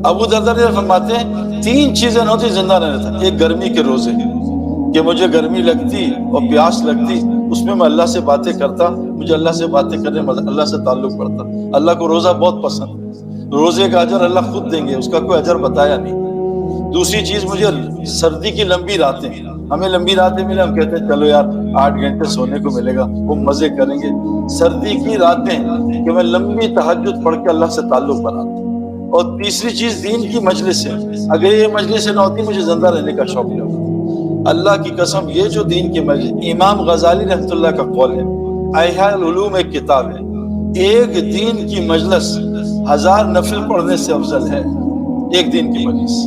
ابو درداء فرماتے ہیں 3 چیزیں نہ ہوتی زندہ رہنے تھا. ایک گرمی کے روزے کہ مجھے گرمی لگتی اور پیاس لگتی، اس میں اللہ سے باتیں کرتا، مجھے اللہ سے باتیں کرنے اللہ سے تعلق پڑتا. اللہ کو روزہ بہت پسند ہے، روزے کا اجر اللہ خود دیں گے، اس کا کوئی اجر بتایا نہیں. دوسری چیز مجھے سردی کی لمبی راتیں، ہمیں لمبی راتیں ملے ہم کہتے ہیں چلو یار 8 گھنٹے سونے کو ملے گا، وہ مزے کریں گے. سردی کی راتیں کہ میں لمبی تہجد پڑھ کے اللہ سے تعلق بناتا. اور تیسری چیز دین کی مجلس ہے، اگر یہ مجلس نہ ہوتی مجھے زندہ رہنے کا شوق نہیں ہوتا. اللہ کی قسم یہ جو دین کی مجلس، امام غزالی رحمۃ اللہ کا قول ہے، احیاء العلوم ایک کتاب ہے، ایک دین کی مجلس 1000 نفل پڑھنے سے افضل ہے. ایک دین کی مجلس،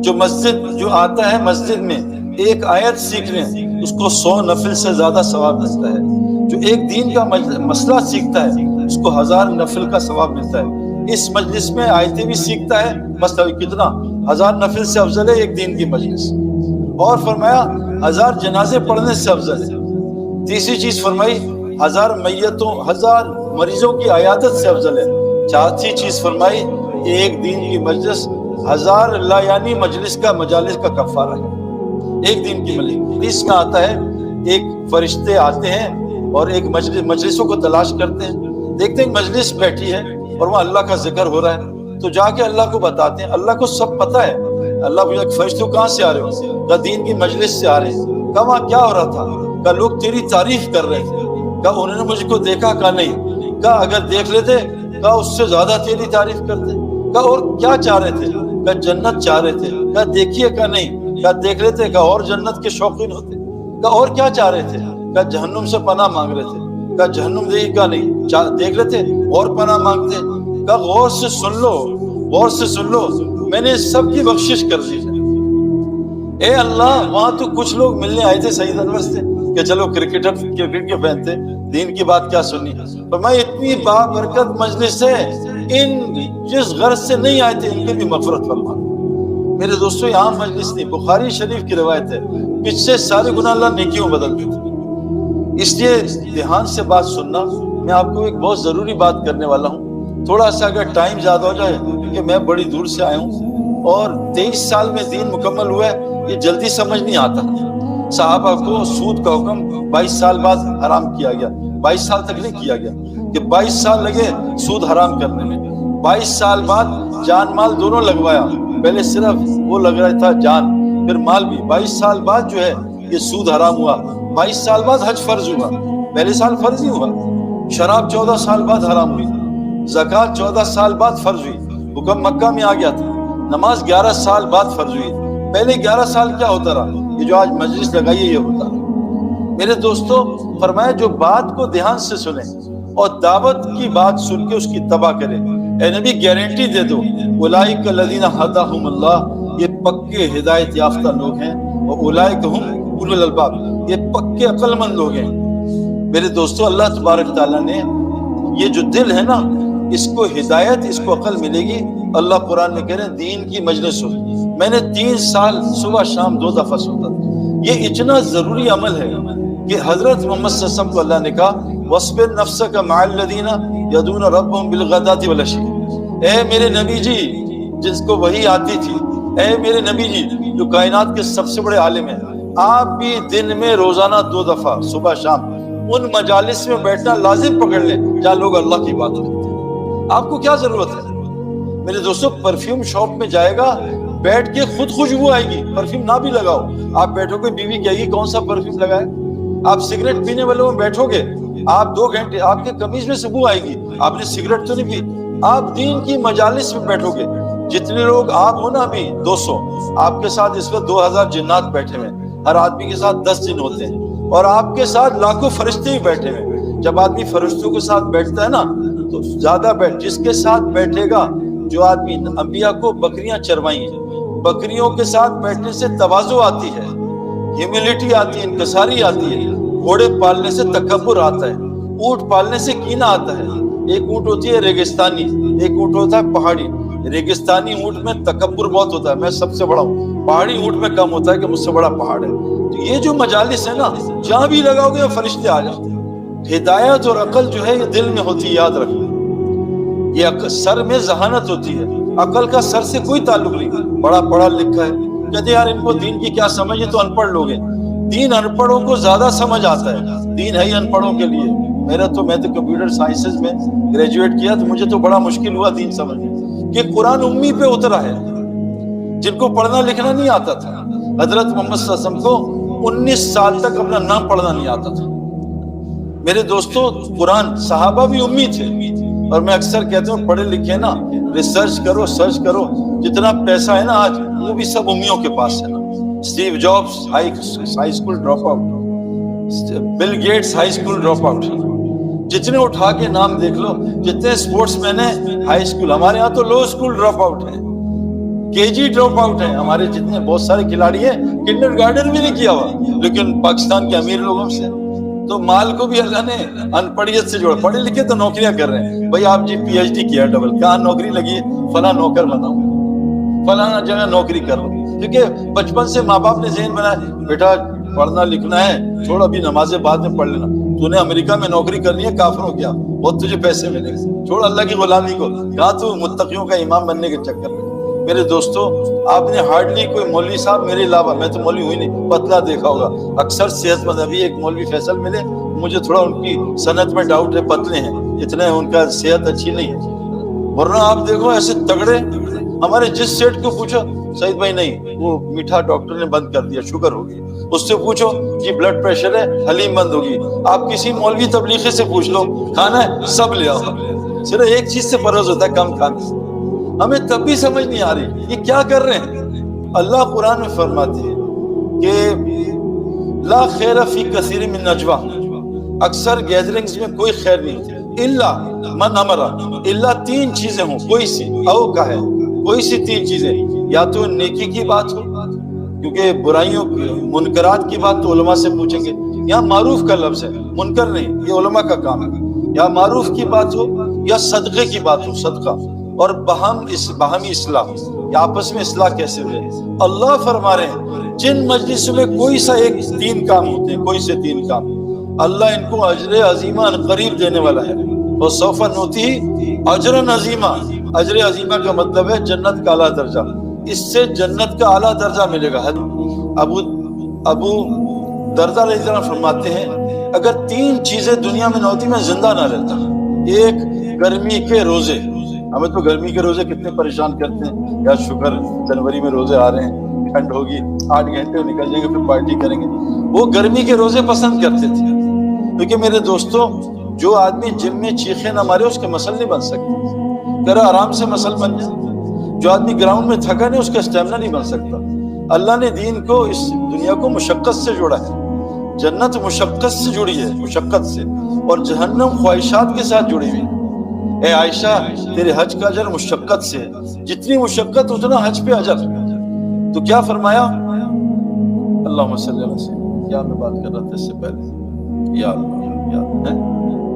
جو مسجد جو آتا ہے مسجد میں ایک آیت سیکھنے اس کو 100 نفل سے زیادہ ثواب ملتا ہے. جو ایک دین کا مسئلہ سیکھتا ہے اس کو 1000 نفل کا ثواب ملتا ہے. اس مجلس میں آیتیں بھی سیکھتا ہے، مسئلہ کتنا 1000 نفل سے افضل ہے ایک دین کی مجلس. اور فرمایا 1000 جنازے پڑھنے سے افضل ہے. تیسری چیز فرمائی 1000 مریضوں کی عیادت سے افضل ہے. چوتھی چیز فرمائی ایک دین کی مجلس 1000 لایانی مجالس کا کفارہ ہے. ایک دن کی مجلس. اس میں آتا ہے ایک فرشتے آتے ہیں اور ایک مجلسوں کو تلاش کرتے ہیں، دیکھتے ہیں مجلس بیٹھی ہے اور وہاں اللہ کا ذکر ہو رہا ہے تو جا کے اللہ کو بتاتے ہیں. اللہ کو سب پتہ ہے. اللہ پوچھا فرشتوں کہاں سے آ رہے ہو؟ کہا دین کی مجلس سے آ رہے ہیں. کہا وہاں کیا ہو رہا تھا؟ کہا لوگ تیری تعریف کر رہے تھے. کہا انہوں نے مجھ کو دیکھا؟ کہا نہیں. کہا اگر دیکھ لیتے کہا اس سے زیادہ تیری تعریف کرتے. کہا اور کیا چاہ رہے تھے؟ کہا جنت چاہ رہے تھے. کہا دیکھیے؟ کہا نہیں. کہا دیکھ لیتے؟ کہا اور جنت کے شوقین ہوتے. کہا اور کیا چاہ رہے تھے؟ کہا جہنم سے پناہ مانگ رہے تھے. کہا جہنم دیکھی؟ کہا نہیں. دیکھ لیتے اور پناہ مانگتے. کہا غور سے سن لو، غور سے سن لو، میں نے سب کی بخشش کر دی ہے. اے اللہ وہاں تو کچھ لوگ ملنے آئے تھے سعید انور سے کہ چلو کرکٹ کے فین تھے، دین کی بات کیا سنی. پر میں اتنی بابرکت مجلس ہے، ان جس غرض سے نہیں آئے تھے ان کی بھی مغفرت فرما. میرے دوستو یہ عام مجلس نہیں، بخاری شریف کی روایت ہے پچھلے سارے گناہ اللہ نیکیوں بدل دیتے. اس لیے دھیان سے بات سننا. میں آپ کو ایک بہت ضروری بات کرنے والا ہوں. تھوڑا سا اگر ٹائم زیادہ ہو جائے کیونکہ میں بڑی دور سے آیا ہوں اور 23 سال میں دین مکمل ہوا ہے، یہ جلدی سمجھ نہیں آتا. صحابہ کو سود کا حکم 22 سال بعد حرام کیا گیا. 22 سال تک نہیں کیا گیا کہ 22 سال لگے سود حرام کرنے میں. 22 سال بعد جان مال دونوں لگوایا. پہلے صرف وہ لگ رہا تھا جان، پھر مال بھی. 22 سال بعد جو ہے یہ سود حرام ہوا. 22 سال بعد حج فرض ہوا. پہلے سال فرض ہی ہوا. شراب 14 سال بعد حرام ہوئی. زکوٰۃ 14 سال بعد فرض ہوئی. حکم مکہ میں آ گیا تھا. نماز 11 سال بعد فرض ہوئی. پہلے 11 سال کیا ہوتا رہا؟ یہ جو آج مجلس لگائی ہے یہ ہوتا رہا. میرے دوستو فرمایا جو بات کو دھیان سے سنیں اور دعوت کی بات سن کے اس کی تباہ کریں. اے نبی گارنٹی دے دو اولئک الذین ھداھم اللہ، یہ پکے ہدایت یافتہ لوگ ہیں. اور اولئک ھم اولو الالباب، یہ پکے عقل مند لوگ ہیں. میرے دوستو اللہ تبارک تعالیٰ نے یہ جو دل ہے نا اس کو ہدایت، اس کو عقل ملے گی. اللہ قرآن میں کہہ رہے ہیں دین کی مجلس ہو. میں نے 3 سال صبح شام 2 دفعہ سنتا تھا. یہ اتنا ضروری عمل ہے کہ حضرت محمد صلی اللہ علیہ وسلم کو اللہ نے کہا وَاصْبِرْ نَفْسَكَ مَعَ الَّذِينَ يَدْعُونَ رَبَّهُمْ بِالْغَدَاةِ وَالْعَشِيِّ. اے میرے نبی جی جس کو وحی آتی تھی، اے میرے نبی جی جو کائنات کے سب سے بڑے عالم ہیں، آپ بھی دن میں روزانہ 2 دفعہ صبح شام ان مجالس میں بیٹھنا لازم پکڑ لیں جہاں لوگ اللہ کی بات کرتے ہیں. آپ کو کیا ضرورت ہے؟ میرے دوستو پرفیوم شاپ میں جائے گا بیٹھ کے خود خوشبو آئے گی. پرفیوم نہ بھی لگاؤ، آپ بیٹھو گے بیوی کہے گی کون سا پرفیوم لگائے. آپ سگریٹ پینے والوں میں بیٹھو گے، آپ 2 گھنٹے آپ کے قمیض میں سے بو آئے گی، آپ نے سگریٹ تو نہیں پی. آپ دین کی مجالس میں بیٹھو گے، جتنے لوگ آپ ہو نا ابھی 200، آپ کے ساتھ اس وقت 2000 جنات بیٹھے ہوئے. ہر آدمی کے ساتھ 10 جن ہوتے ہیں اور آپ کے ساتھ لاکھوں فرشتے ہی بیٹھے ہوئے. جب آدمی فرشتوں کے ساتھ بیٹھتا ہے نا تو زیادہ جس کے ساتھ بیٹھے گا، جو آدمی انبیاء کو بکریاں چروائی ہیں، بکریوں کے ساتھ بیٹھنے سے تواضع آتی ہے، ہیوملٹی آتی ہے، انکساری آتی ہے. گھوڑے پالنے سے تکبر آتا ہے، اونٹ پالنے سے کینہ آتا ہے. ایک اونٹ ہوتی ہے ریگستانی، ایک اونٹ ہوتا ہے پہاڑی. ریگستانی اونٹ میں تکبر بہت ہوتا ہے، میں سب سے بڑا ہوں. پہاڑی اونٹ میں کم ہوتا ہے کہ مجھ سے بڑا پہاڑ ہے. تو یہ جو مجالس ہے نا جہاں بھی لگاؤ گے فرشتے آ جاتے ہیں. ہدایت اور عقل جو ہے یہ دل میں ہوتی ہے، یاد رکھنا. یہ سر میں ذہانت ہوتی ہے عقل کا سر سے کوئی تعلق نہیں، بڑا پڑھا لکھا ہے، کہتے یار ان کو دین کی کیا سمجھ ہے، تو ان پڑھ لوگ ہیں۔ دین ان پڑھوں کو زیادہ سمجھ آتا ہے، دین ہے ہی ان پڑھوں کے لیے۔ میں تو کمپیوٹر سائنسز میں گریجویٹ کیا، تو مجھے تو بڑا مشکل ہوا دین سمجھنا، کہ قرآن امی پہ اترا ہے، جن کو پڑھنا لکھنا نہیں آتا تھا۔ حضرت محمد صلی اللہ علیہ وسلم کو 19 سال تک اپنا نام پڑھنا نہیں آتا تھا۔ میرے دوستو، قرآن صحابہ بھی امی تھے، اور میں اکثر کہتا ہوں پڑھے لکھے نا، ریسرچ کرو، سرچ کرو، جتنا پیسہ ہے نا آج وہ بھی سب امیوں کے پاس ہے نا۔ Steve Jobs high school drop out, Bill Gates high school drop out, جتنے اٹھا کے نام دیکھ لو، جتنے سپورٹس مین ہیں ہائی اسکول، ہمارے ہاں تو لو اسکول ڈراپ آؤٹ ہیں، کے جی ڈراپ آؤٹ ہیں، ہمارے جتنے بہت سارے کھلاڑی ہیں کنڈر گارڈن بھی نہیں کیا ہوا، لیکن پاکستان کے امیر لوگوں سے۔ تو مال کو بھی اللہ نے ان پڑھیت سے جوڑا، پڑھے لکھے تو نوکریاں کر رہے ہیں، بھائی آپ جی پی ایچ ڈی کیا ڈبل، کہاں نوکری لگی ہے، فلاں نوکر بناؤں، فلاں جگہ نوکری کر رہا ہوں، کیونکہ بچپن سے ماں باپ نے ذہن بنایا بیٹا پڑھنا لکھنا ہے، چھوڑ ابھی نمازیں بعد میں پڑھ لینا، تو نے امریکہ میں نوکری کرنی ہے کافروں کیا، بہت تجھے پیسے ملیں گے، چھوڑ اللہ کی غلامی کو، کہاں تو متقیوں کا امام بننے کے چکر میں۔ میرے دوستو، آپ نے ہارڈلی کوئی مولوی صاحب میرے علاوہ، میں تو مولوی ہوئی نہیں، پتلا دیکھا ہوگا، اکثر صحت مند، ابھی ایک مولوی فیصل ملے، مجھے تھوڑا ان کی صنعت میں ڈاؤٹ ہے، پتلے ہیں اتنے، ان کا صحت اچھی نہیں ہے، ورنہ آپ دیکھو ایسے تگڑے۔ ہمارے جس سیٹ کو پوچھو، سعید بھائی نہیں وہ میٹھا ڈاکٹر نے بند کر دیا، شوگر ہوگی، اس سے پوچھو جی بلڈ پریشر ہے، حلیم بند ہوگی، آپ کسی مولوی تبلیغی سے پوچھ لو کھانا ہے، سب لے آؤ، صرف ایک چیز سے پرہیز ہوتا ہے، کم کھانے سے۔ ہمیں تب بھی سمجھ نہیں آ رہی یہ کیا کر رہے ہیں۔ اللہ قرآن میں فرماتے ہیں کہ لا خیر فی کثیر من نجوا، اکثر گیدرنگز میں کوئی خیر نہیں ہوتی، الا من امر، الا تین چیزیں ہوں، کوئی سی او کا ہے، کوئی سی تین چیزیں، یا تو نیکی کی بات ہو، کیونکہ برائیوں منکرات کی بات تو علماء سے پوچھیں گے، یہاں معروف کا لفظ ہے، منکر نہیں، یہ علماء کا کام ہے، یا معروف کی بات ہو یا صدقے کی بات ہو، صدقہ، اور باہمی اصلاح، یا آپس میں اصلاح کیسے ہوئے۔ اللہ فرما رہے ہیں جن مجلس میں کوئی سا ایک تین کام ہوتے ہیں، کوئی سے تین کام، اللہ ان کو اجر عظیمہ قریب دینے والا ہے، اور سوف نؤتیہ اجرا عظیمہ، اجر عظیمہ کا مطلب ہے جنت کا اعلیٰ درجہ، اس سے جنت کا اعلیٰ درجہ ملے گا۔ ابو دردہ رضی اللہ عنہ فرماتے ہیں اگر تین چیزیں دنیا میں نہ ہوتی میں زندہ نہ رہتا۔ ایک، گرمی کے روزے، ہمیں تو گرمی کے روزے کتنے پریشان کرتے ہیں، یا شکر جنوری میں روزے آ رہے ہیں، ٹھنڈ ہوگی 8 گھنٹے نکل جائیں گے پھر پارٹی کریں گے، وہ گرمی کے روزے پسند کرتے تھے، کیونکہ میرے دوستو جو آدمی جم میں چیخے نہ مارے اس کے مسل نہیں بن سکتے، ذرا آرام سے مسل بن جائے، جو آدمی گراؤنڈ میں تھکا نہیں اس کا اسٹیمنا نہیں بن سکتا۔ اللہ نے دین کو، اس دنیا کو مشقت سے جوڑا ہے، جنت مشقت سے جڑی ہے، مشقت سے، اور جہنم خواہشات کے ساتھ جڑی ہوئی۔ اے عائشہ تیرے حج کا اجر مشقت سے ہے، جتنی مشقت اتنا حج پہ اجر۔ تو کیا فرمایا، اللہم صلی اللہ علیہ وسلم، کیا میں بات کر رہا تھا اس سے پہلے، یا اللہ،